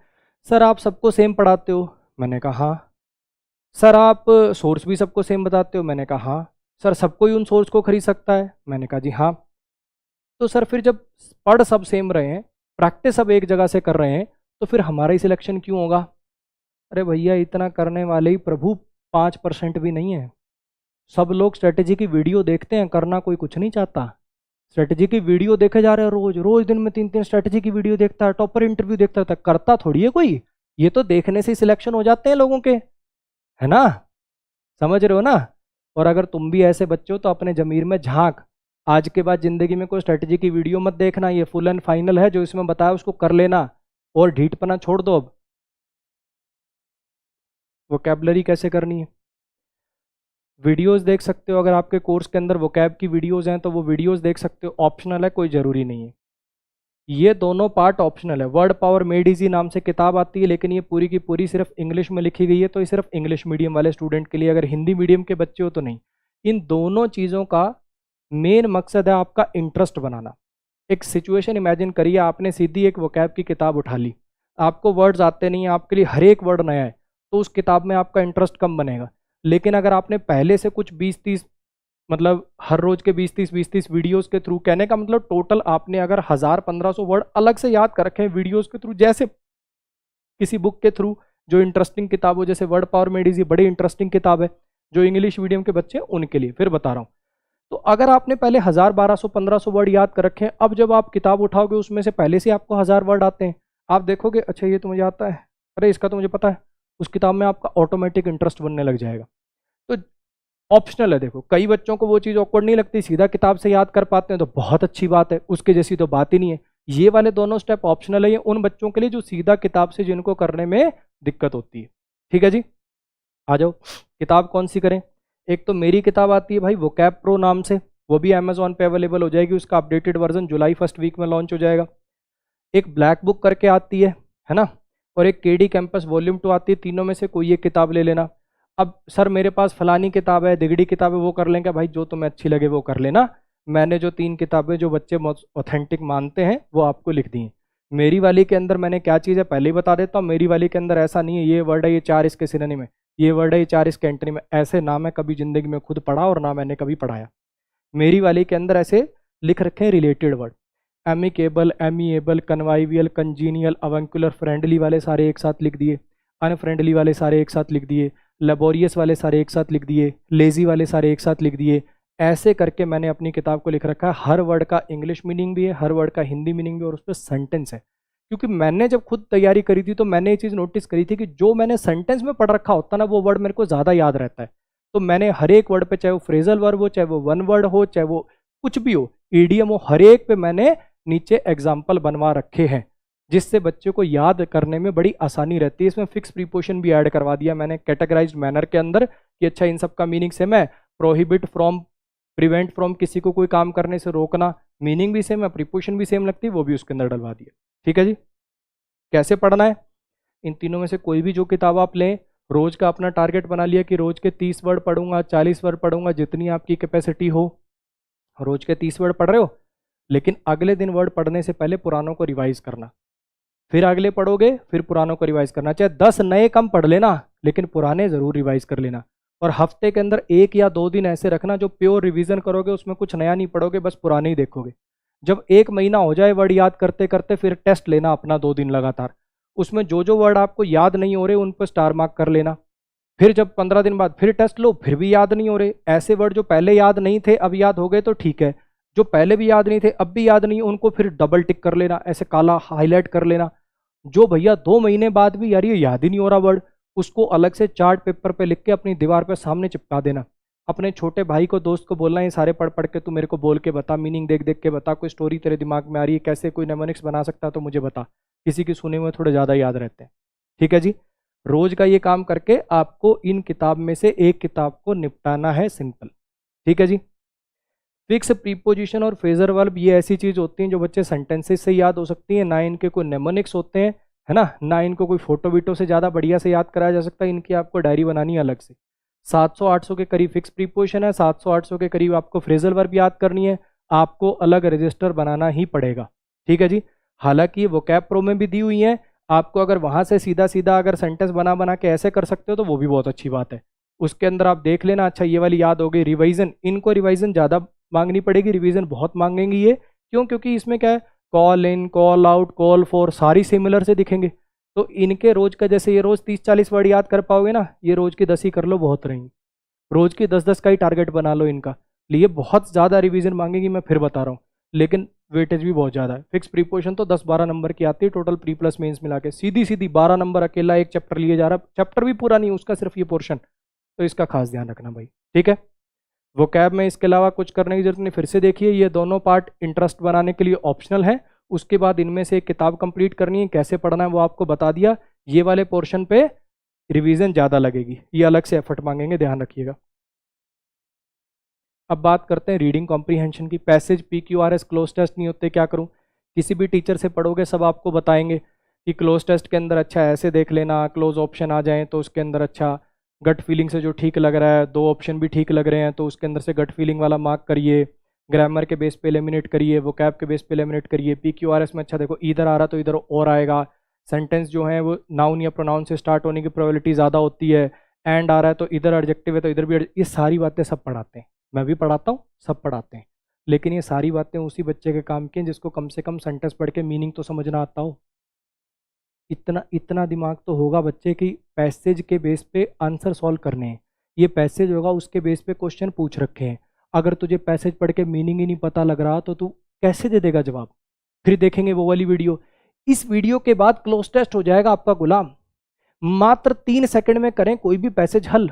सर आप सबको सेम पढ़ाते हो, मैंने कहा हाँ। सर आप सोर्स भी सबको सेम बताते हो, मैंने कहा हाँ। सर सब कोई उन सोर्स को खरीद सकता है, मैंने कहा जी हाँ। तो सर फिर जब पढ़ सब सेम रहे हैं, प्रैक्टिस सब एक जगह से कर रहे हैं, तो फिर हमारा ही सिलेक्शन क्यों होगा? अरे भैया इतना करने वाले ही प्रभु 5% भी नहीं है। सब लोग स्ट्रेटेजी की वीडियो देखते हैं, करना कोई कुछ नहीं चाहता। स्ट्रेटेजी की वीडियो देखे जा रहे हैं, रोज रोज दिन में 3-3 स्ट्रेटेजी की वीडियो देखता है, टॉपर इंटरव्यू देखता है, करता थोड़ी है कोई। ये तो देखने से ही सिलेक्शन हो जाते हैं लोगों के, है ना, समझ रहे हो ना। और अगर तुम भी ऐसे बच्चे हो तो अपने जमीर में झांक, आज के बाद जिंदगी में कोई स्ट्रेटेजी की वीडियो मत देखना, ये फुल एंड फाइनल है, जो इसमें बताया उसको कर लेना और ढीठपना छोड़ दो। अब वोकैबलरी कैसे करनी है, वीडियोस देख सकते हो। अगर आपके कोर्स के अंदर वोकैब की वीडियोस हैं तो वो वीडियोस देख सकते हो, ऑप्शनल है, कोई ज़रूरी नहीं है। ये दोनों पार्ट ऑप्शनल है। वर्ड पावर मेड इजी नाम से किताब आती है, लेकिन ये पूरी की पूरी सिर्फ इंग्लिश में लिखी गई है, तो ये सिर्फ इंग्लिश मीडियम वाले स्टूडेंट के लिए, अगर हिंदी मीडियम के बच्चे हो तो नहीं। इन दोनों चीज़ों का मेन मकसद है आपका इंटरेस्ट बनाना। एक सिचुएशन इमेजिन करिए, आपने सीधी एक वोकैब की किताब उठा ली, आपको वर्ड्स आते नहीं है, आपके लिए हर एक वर्ड नया है, तो उस किताब में आपका इंटरेस्ट कम बनेगा। लेकिन अगर आपने पहले से कुछ 20-30 मतलब हर रोज के 20-30 वीडियोस के थ्रू, कहने का मतलब टोटल आपने अगर 1000-1500 वर्ड अलग से याद कर रखे हैं वीडियोस के थ्रू, जैसे किसी बुक के थ्रू जो इंटरेस्टिंग किताब हो, जैसे वर्ड पावर मेड इजी बड़ी इंटरेस्टिंग किताब है जो इंग्लिश मीडियम के बच्चे उनके लिए, फिर बता रहा हूँ। तो अगर आपने पहले 1000-1200-1500 वर्ड याद कर रखे हैं, अब जब आप किताब उठाओगे उसमें से पहले से आपको 1000 वर्ड आते हैं, आप देखोगे अच्छा ये तो मुझे आता है, अरे इसका तो मुझे पता है, उस किताब में आपका ऑटोमेटिक इंटरेस्ट बनने लग जाएगा। तो ऑप्शनल है। देखो कई बच्चों को वो चीज़ ऑकवर्ड नहीं लगती, सीधा किताब से याद कर पाते हैं तो बहुत अच्छी बात है, उसके जैसी तो बात ही नहीं है। ये वाले दोनों स्टेप ऑप्शनल है, ये उन बच्चों के लिए जो सीधा किताब से जिनको करने में दिक्कत होती है, ठीक है जी। आ जाओ, किताब कौन सी करें? एक तो मेरी किताब आती है भाई वोकैब प्रो नाम से, वो भी अमेजोन पे अवेलेबल हो जाएगी, उसका अपडेटेड वर्जन जुलाई 1 वीक में लॉन्च हो जाएगा। एक ब्लैक बुक करके आती है ना, और एक KD कैंपस वॉल्यूम 2 आती है, तीनों में से कोई एक किताब ले लेना। अब सर मेरे पास फलानी किताब है, दिगड़ी किताब है, वो कर लेंगे भाई, जो तुम्हें अच्छी लगे वो कर लेना। मैंने जो 3 किताबें जो बच्चे ऑथेंटिक मानते हैं वो आपको लिख दी हैं। मेरी वाली के अंदर मैंने क्या चीज़ है पहले ही बता देता हूँ, मेरी वाली के अंदर ऐसा नहीं है ये वर्ड है ये 4 इसके सिनोनिम है, ये वर्ड है ये 4 इसके एंटोनिम है, ऐसे ना मैं कभी ज़िंदगी में खुद पढ़ा और ना मैंने कभी पढ़ाया। मेरी वाली के अंदर ऐसे लिख रखे हैं related word, amicable, amiable, convivial, congenial, avuncular, friendly वाले सारे एक साथ लिख दिए, अनफ्रेंडली वाले सारे एक साथ लिख दिए, लेबोरियस वाले सारे एक साथ लिख दिए, लेजी वाले सारे एक साथ लिख दिए। ऐसे करके मैंने अपनी किताब को लिख रखा है। हर वर्ड का इंग्लिश मीनिंग भी है, हर वर्ड का हिंदी मीनिंग भी, और उस पर सेंटेंस है। क्योंकि मैंने जब खुद तैयारी करी थी तो मैंने ये चीज़ नोटिस करी थी कि जो मैंने सेंटेंस में पढ़ रखा होता ना वो वर्ड मेरे को ज़्यादा याद रहता है। तो मैंने हर एक वर्ड पे, चाहे वो फ्रेजल वर्ब हो, चाहे वो वन वर्ड हो, चाहे वो कुछ भी हो, ईडीएम हो, हर एक पे मैंने नीचे एग्जाम्पल बनवा रखे हैं, जिससे बच्चे को याद करने में बड़ी आसानी रहती है। इसमें फिक्स प्रीपोजिशन भी ऐड करवा दिया मैंने कैटेगराइज्ड मैनर के अंदर कि अच्छा इन सब का मीनिंग सेम है। प्रोहिबिट फ्रॉम, प्रिवेंट फ्रॉम, किसी को कोई काम करने से रोकना, मीनिंग भी सेम है, प्रीपोजिशन भी सेम लगती है, वो भी उसके अंदर डलवा दिया। ठीक है जी। कैसे पढ़ना है? इन तीनों में से कोई भी जो किताब आप लें, रोज का अपना टारगेट बना लिया कि रोज के 30 वर्ड पढ़ूंगा, 40 वर्ड पढ़ूंगा, जितनी आपकी कैपेसिटी हो। रोज के 30 वर्ड पढ़ रहे हो, लेकिन अगले दिन वर्ड पढ़ने से पहले पुरानों को रिवाइज करना, फिर अगले पढ़ोगे, फिर पुरानों को रिवाइज करना। चाहे 10 नए कम पढ़ लेना, लेकिन पुराने जरूर रिवाइज कर लेना। और हफ्ते के अंदर 1 या 2 दिन ऐसे रखना जो प्योर रिवीजन करोगे, उसमें कुछ नया नहीं पढ़ोगे, बस पुराने ही देखोगे। जब 1 महीना हो जाए वर्ड याद करते करते, फिर टेस्ट लेना अपना 2 दिन लगातार। उसमें जो जो वर्ड आपको याद नहीं हो रहे उन पर स्टार मार्क कर लेना। फिर जब 15 दिन बाद फिर टेस्ट लो, फिर भी याद नहीं हो रहे, ऐसे वर्ड जो पहले याद नहीं थे अब याद हो गए तो ठीक है, जो पहले भी याद नहीं थे अब भी याद नहीं, उनको फिर डबल टिक कर लेना, ऐसे काला हाईलाइट कर लेना। जो भैया 2 महीने बाद भी यार ये याद ही नहीं हो रहा वर्ड, उसको अलग से चार्ट पेपर पे लिख के अपनी दीवार पे सामने चिपका देना। अपने छोटे भाई को, दोस्त को बोलना, ये सारे पढ़ पढ़ के तू मेरे को बोल के बता, मीनिंग देख देख के बता, कोई स्टोरी तेरे दिमाग में आ रही है, कैसे कोई नेमोनिक्स बना सकता है तो मुझे बता। किसी की सुने हुए थोड़े ज़्यादा याद रहते हैं। ठीक है जी, रोज का ये काम करके आपको इन किताब में से एक किताब को निपटाना है, सिंपल। ठीक है जी। फिक्स प्रीपोजिशन और फ्रेजर वर्ब ये ऐसी चीज होती हैं जो बच्चे सेंटेंसेस से याद हो सकती हैं, ना इनके कोई नेमोनिक्स होते हैं, है ना इनको कोई फोटो वीटो से ज़्यादा बढ़िया से याद कराया जा सकता है। इनकी आपको डायरी बनानी है अलग से। 700-800 के करीब फिक्स प्रीपोजिशन है, 700-800 के करीब आपको फ्रेजल वर्ब याद करनी है, आपको अलग रजिस्टर बनाना ही पड़ेगा। ठीक है जी। हालांकि वोकैब प्रो में भी दी हुई है, आपको अगर वहां से सीधा सीधा अगर सेंटेंस बना बना के ऐसे कर सकते हो तो वो भी बहुत अच्छी बात है। उसके अंदर आप देख लेना, अच्छा ये वाली याद हो गई। रिवाइजन, इनको रिवाइजन ज़्यादा मांगनी पड़ेगी, रिवीजन बहुत मांगेंगी ये। क्यों? क्योंकि इसमें क्या है, call in, call out, call for सारी सिमिलर से दिखेंगे, तो इनके रोज का, जैसे ये रोज 30-40 वर्ड याद कर पाओगे ना, ये रोज की 10 ही कर लो, बहुत रहेंगी। रोज की 10-10 का ही टारगेट बना लो इनका। लिए बहुत ज़्यादा रिवीजन मांगेगी, मैं फिर बता रहा हूँ, लेकिन वेटेज भी बहुत ज़्यादा है। फिक्स प्रीपोजिशन तो 10-12 नंबर की आती है टोटल, प्री प्लस मेंस मिला के सीधी सीधी 12 नंबर अकेला एक चैप्टर लिए जा रहा है। चैप्टर भी पूरा नहीं, उसका सिर्फ ये पोर्शन, तो इसका खास ध्यान रखना भाई। ठीक है। वोकैब में इसके अलावा कुछ करने की जरूरत नहीं। फिर से देखिए, ये दोनों पार्ट इंटरेस्ट बनाने के लिए ऑप्शनल है। उसके बाद इनमें से एक किताब कंप्लीट करनी है, कैसे पढ़ना है वो आपको बता दिया। ये वाले पोर्शन पे रिवीजन ज़्यादा लगेगी, ये अलग से एफर्ट मांगेंगे, ध्यान रखिएगा। अब बात करते हैं रीडिंग कॉम्प्रीहेंशन की। पैसेज, PQRS, क्लोज टेस्ट नहीं होते, क्या करूं? किसी भी टीचर से पढ़ोगे सब आपको बताएंगे कि क्लोज टेस्ट के अंदर अच्छा ऐसे देख लेना, क्लोज ऑप्शन आ जाएं तो उसके अंदर अच्छा गट फीलिंग से जो ठीक लग रहा है, 2 ऑप्शन भी ठीक लग रहे हैं तो उसके अंदर से गट फीलिंग वाला मार्क करिए। ग्रामर के बेस पे एलिमिनेट करिए, वोकैब के बेस पे एलिमिनेट करिए। PQRS में अच्छा देखो, इधर आ रहा तो इधर और आएगा। सेंटेंस जो है वो नाउन या प्रोनाउन से स्टार्ट होने की प्रोबेबिलिटी ज़्यादा होती है। एंड आ रहा है तो इधर एडजेक्टिव है तो इधर भी ये सारी बातें सब पढ़ाते हैं, मैं भी पढ़ाता हूँ, सब पढ़ाते हैं। लेकिन ये सारी बातें उसी बच्चे के काम की हैं जिसको कम से कम सेंटेंस पढ़ के मीनिंग तो समझना आता हो। इतना इतना दिमाग तो होगा बच्चे की पैसेज के बेस पे आंसर सॉल्व करने हैं। ये पैसेज होगा, उसके बेस पे क्वेश्चन पूछ रखे हैं। अगर तुझे पैसेज पढ़ के मीनिंग ही नहीं पता लग रहा तो तू कैसे दे देगा जवाब? फिर देखेंगे वो वाली वीडियो। इस वीडियो के बाद क्लोज टेस्ट हो जाएगा आपका गुलाम। मात्र 3 सेकंड में करें कोई भी पैसेज हल।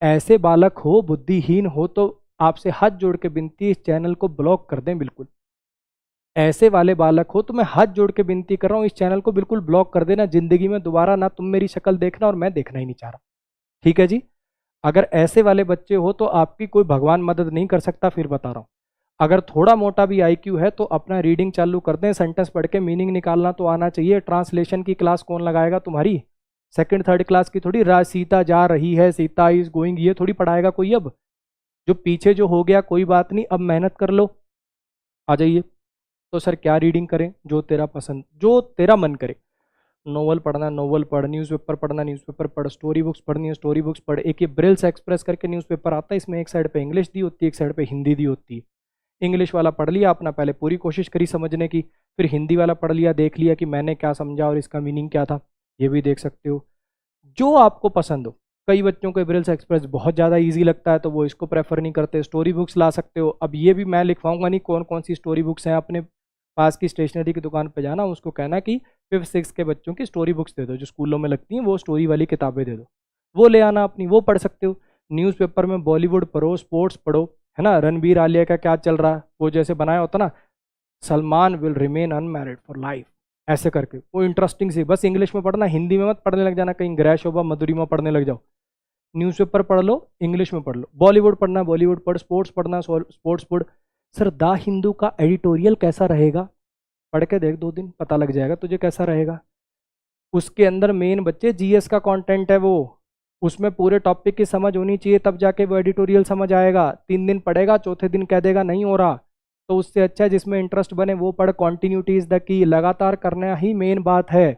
ऐसे बालक हो, बुद्धिहीन हो तो आपसे हाथ जोड़ के विनती, इस चैनल को ब्लॉक कर दें बिल्कुल। ऐसे वाले बालक हो तो मैं हाथ जोड़ के विनती कर रहा हूं, इस चैनल को बिल्कुल ब्लॉक कर देना। जिंदगी में दोबारा ना तुम मेरी शक्ल देखना और मैं देखना ही नहीं चाह रहा। ठीक है जी। अगर ऐसे वाले बच्चे हो तो आपकी कोई भगवान मदद नहीं कर सकता, फिर बता रहा हूं। अगर थोड़ा मोटा भी IQ है तो अपना रीडिंग चालू कर दें, सेंटेंस पढ़ के मीनिंग निकालना तो आना चाहिए। ट्रांसलेशन की क्लास कौन लगाएगा तुम्हारी? 2nd-3rd क्लास की थोड़ी, सीता जा रही है, सीता इज गोइंग, ये थोड़ी पढ़ाएगा कोई। अब जो पीछे जो हो गया कोई बात नहीं, अब मेहनत कर लो, आ जाइए। तो सर क्या रीडिंग करें? जो तेरा पसंद, जो तेरा मन करे। नोवेल पढ़ना नोवेल पढ़, न्यूज़पेपर पढ़ना न्यूज़पेपर पढ़, स्टोरी बुक्स पढ़नी है स्टोरी बुक्स पढ़। एक ये ब्रिल्स एक्सप्रेस करके न्यूज़पेपर आता है, इसमें एक साइड पे इंग्लिश दी होती है, एक साइड पे हिंदी दी होती है। इंग्लिश वाला पढ़ लिया अपना, पहले पूरी कोशिश करी समझने की, फिर हिंदी वाला पढ़ लिया, देख लिया कि मैंने क्या समझा और इसका मीनिंग क्या था, ये भी देख सकते हो, जो आपको पसंद हो। कई बच्चों को ब्रिल्स एक्सप्रेस बहुत ज़्यादा इजी लगता है तो वो इसको प्रेफर नहीं करते, स्टोरी बुक्स ला सकते हो। अब ये भी मैं लिखवाऊंगा नहीं कौन कौन सी स्टोरी बुक्स हैं, अपने पास की स्टेशनरी की दुकान पे जाना, उसको कहना कि 5th-6th के बच्चों की स्टोरी बुक्स दे दो, जो स्कूलों में लगती हैं, वो स्टोरी वाली किताबें दे दो, वो ले आना अपनी, वो पढ़ सकते हो। न्यूज़पेपर में बॉलीवुड पढ़ो, स्पोर्ट्स पढ़ो, है ना। रणबीर आलिया का क्या चल रहा है, वो जैसे बनाया होता ना, Salman will remain unmarried for life, ऐसे करके, वो इंटरेस्टिंग सी। बस इंग्लिश में पढ़ना, हिंदी में मत पढ़ने लग जाना, कहीं ग्रह शोभा मधुरिमा पढ़ने लग जाओ। न्यूज़पेपर पढ़ लो, इंग्लिश में पढ़ लो। बॉलीवुड पढ़ना बॉलीवुड पढ़, स्पोर्ट्स पढ़ना स्पोर्ट्स पढ़। सर द हिंदू का एडिटोरियल कैसा रहेगा? पढ़ के देख, 2 दिन पता लग जाएगा तुझे कैसा रहेगा। उसके अंदर मेन बच्चे GS का कंटेंट है वो, उसमें पूरे टॉपिक की समझ होनी चाहिए, तब जाके वो एडिटोरियल समझ आएगा। 3 दिन पढ़ेगा, चौथे दिन कह देगा नहीं हो रहा, तो उससे अच्छा जिसमें इंटरेस्ट बने वो पढ़। कॉन्टिन्यूटी इज द की, लगातार करना ही मेन बात है,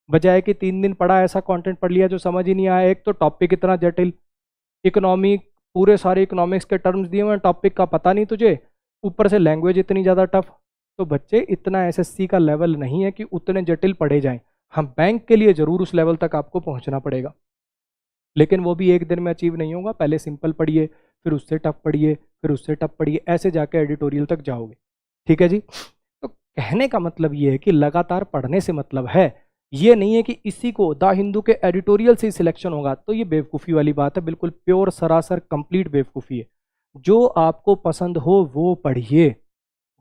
बजाय कि 3 दिन पढ़ा ऐसा कंटेंट पढ़ लिया जो समझ ही नहीं आया। एक तो टॉपिक इतना जटिल, इकोनॉमी, पूरे सारे इकोनॉमिक्स के टर्म्स दिए हुए, टॉपिक का पता नहीं तुझे, ऊपर से लैंग्वेज इतनी ज़्यादा टफ। तो बच्चे, इतना एसएससी का लेवल नहीं है कि उतने जटिल पढ़े जाएं। हम बैंक के लिए ज़रूर उस लेवल तक आपको पहुंचना पड़ेगा, लेकिन वो भी एक दिन में अचीव नहीं होगा। पहले सिंपल पढ़िए, फिर उससे टफ पढ़िए, फिर उससे टफ पढ़िए, ऐसे जाके एडिटोरियल तक जाओगे। ठीक है जी। तो कहने का मतलब ये है कि लगातार पढ़ने से मतलब है, ये नहीं है कि इसी को द हिंदू के एडिटोरियल से सिलेक्शन होगा। तो ये बेवकूफ़ी वाली बात है, बिल्कुल प्योर सरासर कंप्लीट बेवकूफ़ी है। जो आपको पसंद हो वो पढ़िए,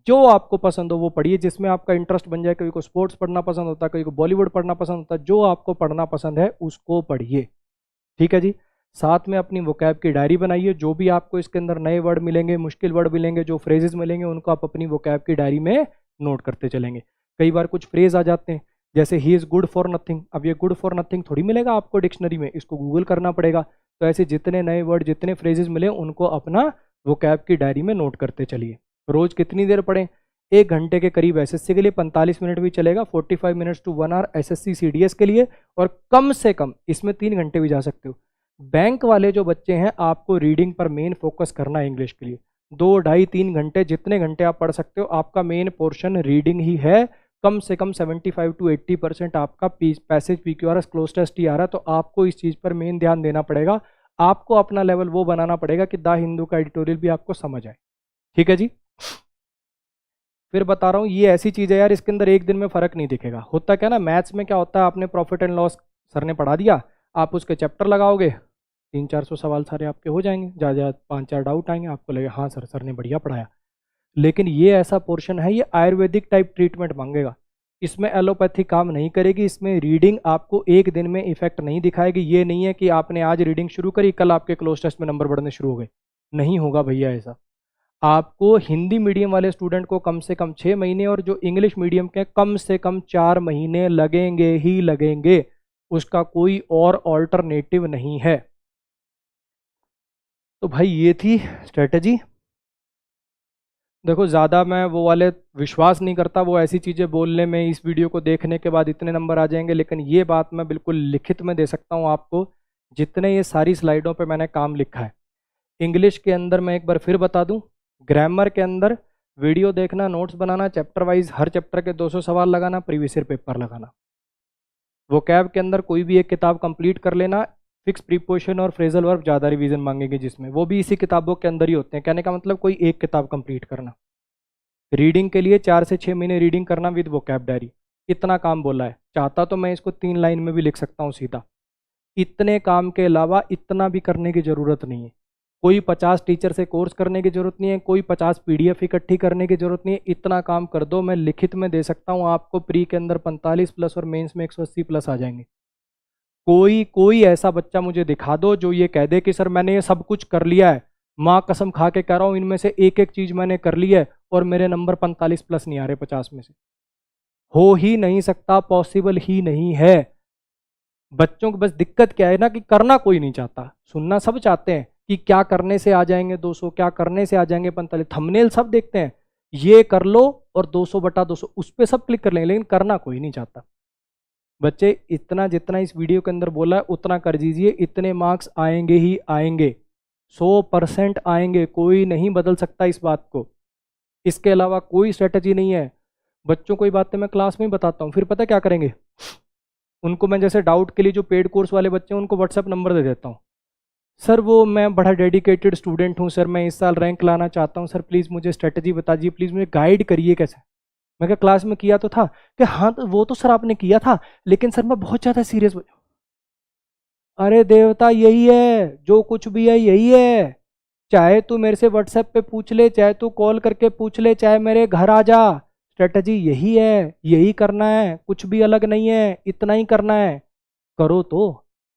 जो आपको पसंद हो वो पढ़िए, जिसमें आपका इंटरेस्ट बन जाए। कभी को स्पोर्ट्स पढ़ना पसंद होता है, कभी को बॉलीवुड पढ़ना पसंद होता है, जो आपको पढ़ना पसंद है उसको पढ़िए। ठीक है जी। साथ में अपनी वोकैब की डायरी बनाइए, जो भी आपको इसके अंदर नए वर्ड मिलेंगे, मुश्किल वर्ड मिलेंगे, जो फ्रेजेस मिलेंगे, उनको आप अपनी वोकैब की डायरी में नोट करते चलेंगे। कई बार कुछ फ्रेज आ जाते हैं, जैसे he is good for nothing. अब ये गुड फॉर नथिंग थोड़ी मिलेगा आपको डिक्शनरी में, इसको गूगल करना पड़ेगा। तो ऐसे जितने नए वर्ड, जितने फ्रेजेस मिले, उनको अपना वोकैब की डायरी में नोट करते चलिए। रोज कितनी देर पढ़ें? 1 घंटे के करीब एसएससी के लिए, 45 मिनट भी चलेगा, 45 minutes to 1 hour SSC CDS के लिए, और कम से कम इसमें 3 घंटे भी जा सकते हो। बैंक वाले जो बच्चे हैं, आपको रीडिंग पर मेन फोकस करना है इंग्लिश के लिए। 2, ढाई, 3 घंटे, जितने घंटे आप पढ़ सकते हो, आपका मेन पोर्शन रीडिंग ही है। कम से कम 75 to 80% आपका पैसेज पीक्यूआरएस क्लोज टेस्ट ही आ रहा है। तो आपको इस चीज़ पर मेन ध्यान देना पड़ेगा। आपको अपना लेवल वो बनाना पड़ेगा कि द हिंदू का एडिटोरियल भी आपको समझ आए। ठीक है जी। फिर बता रहा हूँ, ये ऐसी चीज़ है यार, इसके अंदर एक दिन में फ़र्क नहीं दिखेगा। होता क्या ना, मैथ्स में क्या होता है, आपने प्रॉफिट एंड लॉस सर ने पढ़ा दिया, आप उसके चैप्टर लगाओगे, 300-400 सवाल सारे आपके हो जाएंगे, ज़्यादा 5-4 डाउट आएंगे, आपको लगेगा हाँ सर ने बढ़िया पढ़ाया। लेकिन ये ऐसा पोर्शन है, ये आयुर्वेदिक टाइप ट्रीटमेंट मांगेगा। इसमें एलोपैथी काम नहीं करेगी, इसमें रीडिंग आपको एक दिन में इफेक्ट नहीं दिखाएगी। ये नहीं है कि आपने आज रीडिंग शुरू करी, कल आपके क्लोज टेस्ट में नंबर बढ़ने शुरू हो गए, नहीं होगा भैया ऐसा। आपको हिंदी मीडियम वाले स्टूडेंट को कम से कम 6 महीने, और जो इंग्लिश मीडियम के कम से कम 4 महीने लगेंगे ही लगेंगे, उसका कोई और ऑल्टरनेटिव नहीं है। तो भाई ये थी स्ट्रेटजी। देखो, ज़्यादा मैं वो वाले विश्वास नहीं करता, वो ऐसी चीज़ें बोलने में, इस वीडियो को देखने के बाद इतने नंबर आ जाएंगे, लेकिन ये बात मैं बिल्कुल लिखित में दे सकता हूँ आपको, जितने ये सारी स्लाइडों पे मैंने काम लिखा है। इंग्लिश के अंदर मैं एक बार फिर बता दूं, ग्रामर के अंदर वीडियो देखना, नोट्स बनाना, चैप्टर वाइज हर चैप्टर के 200 सवाल लगाना, प्रीवियस ईयर पेपर लगाना। वोकैब के अंदर कोई भी एक किताब कंप्लीट कर लेना, फिक्स प्रीपोजिशन और फ्रेजल वर्ब ज़्यादा रिवीजन मांगेंगे, जिसमें वो भी इसी किताबों के अंदर ही होते हैं। कहने का मतलब कोई एक किताब कंप्लीट करना। रीडिंग के लिए 4 से 6 महीने रीडिंग करना विद वोकैबलरी। इतना काम बोला है, चाहता तो मैं इसको 3 लाइन में भी लिख सकता हूँ सीधा। इतने काम के अलावा इतना भी करने की ज़रूरत नहीं है। कोई 50 टीचर से कोर्स करने की जरूरत नहीं है, कोई 50 पीडीएफ इकट्ठी करने की जरूरत नहीं है। इतना काम कर दो, मैं लिखित में दे सकता हूँ आपको, प्री के अंदर 45 प्लस और मेंस में 180 प्लस आ जाएंगे। कोई ऐसा बच्चा मुझे दिखा दो जो ये कह दे कि सर मैंने ये सब कुछ कर लिया है, माँ कसम खा के कह रहा हूँ, इनमें से एक एक चीज मैंने कर ली है और मेरे नंबर 45 प्लस नहीं आ रहे 50 में से। हो ही नहीं सकता, पॉसिबल ही नहीं है। बच्चों को बस दिक्कत क्या है ना, कि करना कोई नहीं चाहता, सुनना सब चाहते हैं कि क्या करने से आ जाएंगे 200, क्या करने से आ जाएंगे 45। थंबनेल सब देखते हैं, ये कर लो और 200/200 उस पर सब क्लिक कर लेंगे, लेकिन करना कोई नहीं चाहता। बच्चे, इतना जितना इस वीडियो के अंदर बोला है उतना कर दीजिए, इतने मार्क्स आएंगे ही आएंगे, 100% आएंगे, कोई नहीं बदल सकता इस बात को। इसके अलावा कोई स्ट्रेटजी नहीं है। बच्चों को ये बातें मैं क्लास में ही बताता हूँ, फिर पता क्या करेंगे, उनको मैं जैसे डाउट के लिए जो पेड कोर्स वाले बच्चे हैं उनको व्हाट्सएप नंबर दे देता हूँ, सर वो मैं बड़ा डेडिकेटेड स्टूडेंट हूँ सर, मैं इस साल रैंक लाना चाहता हूँ सर, प्लीज़ मुझे स्ट्रेटजी बता दीजिए, प्लीज़ मुझे गाइड करिए कैसे। मैं क्या क्लास में किया तो था, कि हाँ तो वो तो सर आपने किया था, लेकिन सर मैं बहुत ज़्यादा सीरियस। अरे देवता, यही है, जो कुछ भी है यही है। चाहे तू मेरे से व्हाट्सएप पे पूछ ले, चाहे तू कॉल करके पूछ ले, चाहे मेरे घर आ जा, स्ट्रेटजी यही है, यही करना है, कुछ भी अलग नहीं है, इतना ही करना है। करो तो,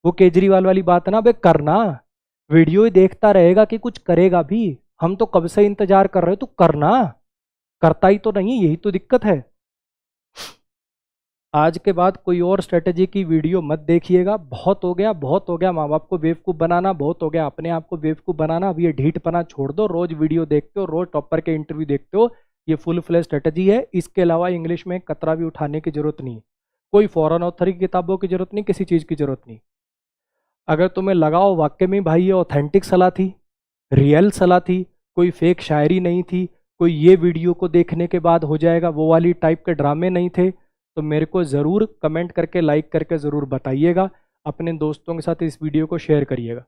वो केजरीवाल वाली बात है ना, बे करना, वीडियो ही देखता रहेगा कि कुछ करेगा भी? हम तो कब से इंतजार कर रहे हो, तू करना, करता ही तो नहीं, यही तो दिक्कत है। आज के बाद कोई और स्ट्रेटजी की वीडियो मत देखिएगा, बहुत हो गया, बहुत हो गया माँ बाप को बेवकूफ़ बनाना, बहुत हो गया अपने आप को बेवकूफ़ बनाना। अब ये ढीठपना छोड़ दो, रोज वीडियो देखते हो, रोज टॉपर के इंटरव्यू देखते हो, ये फुल फ्लेज स्ट्रेटजी है। इसके अलावा इंग्लिश में कतरा भी उठाने की जरूरत नहीं है, कोई फॉरेन ऑथर की किताबों की जरूरत नहीं, किसी चीज़ की जरूरत नहीं। अगर तुम्हें लगाओ वाक्य में भाई ये ऑथेंटिक सलाह थी, रियल सलाह थी, कोई फेक शायरी नहीं थी, कोई ये वीडियो को देखने के बाद हो जाएगा वो वाली टाइप के ड्रामे नहीं थे, तो मेरे को ज़रूर कमेंट करके लाइक करके ज़रूर बताइएगा। अपने दोस्तों के साथ इस वीडियो को शेयर करिएगा।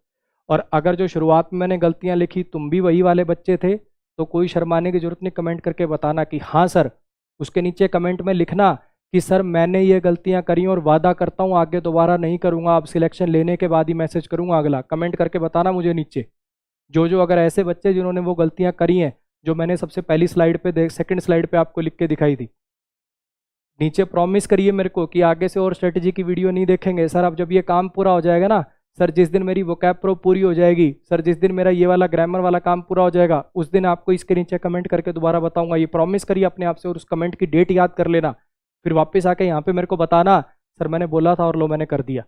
और अगर जो शुरुआत में मैंने गलतियां लिखी तुम भी वही वाले बच्चे थे तो कोई शर्माने की ज़रूरत नहीं, कमेंट करके बताना कि हाँ सर। उसके नीचे कमेंट में लिखना कि सर मैंने ये गलतियां करी और वादा करता हूँ आगे दोबारा नहीं करूँगा, अब सिलेक्शन लेने के बाद ही मैसेज करूँगा अगला। कमेंट करके बताना मुझे नीचे, जो अगर ऐसे बच्चे जिन्होंने वो गलतियां करी हैं जो मैंने सबसे पहली स्लाइड पे सेकंड स्लाइड पे आपको लिख के दिखाई थी, नीचे प्रॉमिस करिए मेरे को कि आगे से और स्ट्रेटजी की वीडियो नहीं देखेंगे। सर अब जब ये काम पूरा हो जाएगा ना सर, जिस दिन मेरी वोकैब प्रो पूरी हो जाएगी सर, जिस दिन मेरा ये वाला ग्रामर वाला काम पूरा हो जाएगा उस दिन आपको इसके नीचे कमेंट करके दोबारा बताऊंगा। ये प्रॉमिस करिए अपने आप से और उस कमेंट की डेट याद कर लेना, फिर वापस आके यहाँ पे मेरे को बताना सर मैंने बोला था और लो मैंने कर दिया।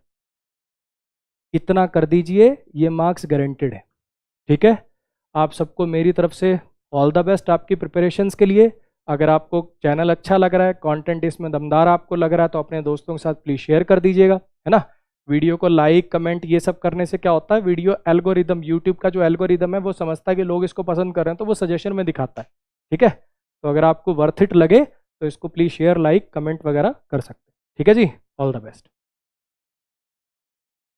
इतना कर दीजिए, ये मार्क्स गारंटेड है। ठीक है, आप सबको मेरी तरफ से ऑल द बेस्ट आपकी प्रिपरेशंस के लिए। अगर आपको चैनल अच्छा लग रहा है, कंटेंट इसमें दमदार आपको लग रहा है तो अपने दोस्तों के साथ प्लीज़ शेयर कर दीजिएगा, है ना। वीडियो को लाइक कमेंट ये सब करने से क्या होता है, वीडियो एल्गोरिदम, यूट्यूब का जो एल्गोरिदम है वो समझता है कि लोग इसको पसंद कर रहे हैं तो वो सजेशन में दिखाता है। ठीक है, तो अगर आपको वर्थ इट लगे तो इसको प्लीज़ शेयर लाइक कमेंट वगैरह कर सकते हैं। ठीक है जी, ऑल द बेस्ट।